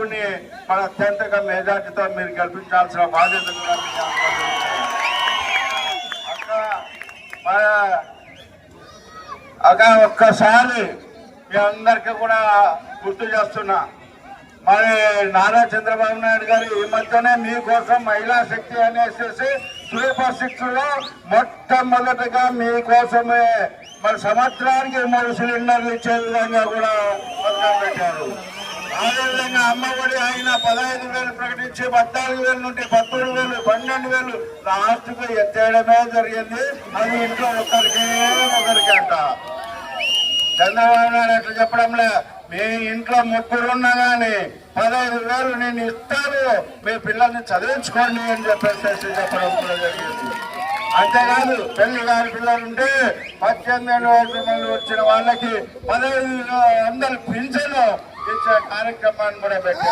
మన అత్యంతగా మెజార్టీతో మీరు గెలిపించాల్సిన బాధ్యత కూడా అక్క ఒక్కసారి మీ అందరికీ కూడా గుర్తు చేస్తున్నా. మరి నారా చంద్రబాబు నాయుడు గారు ఈ మధ్యనే మీకోసం మహిళా శక్తి అనేసి సూపర్ 6 లో మొట్టమొదటిగా మీకోసమే మరి సంవత్సరానికి 3 సిలిండర్లు ఇచ్చే విధంగా కూడా పథకం పెట్టారు. అదేవిధంగా అమ్మఒడి ఆయన 15,000 ప్రకటించి 14,000 నుండి 13,000, 12,000 లాస్ట్కు ఎత్తేయడమే జరిగింది. అది ఇంట్లో ఒకరికి అంట. చంద్రబాబు నాయుడు అట్లా చెప్పడంలే, మీ ఇంట్లో 3 ఉన్నా కానీ 15,000 నేను ఇస్తాను, మీ పిల్లల్ని చదివించుకోండి అని చెప్పేసి చెప్పడం కూడా జరిగింది. అంతేకాదు పెళ్లి కాని పిల్లలు ఉంటే 18 వచ్చిన వాళ్ళకి 15,000 పింఛను ఇచ్చే కార్యక్రమాన్ని కూడా పెట్టారు.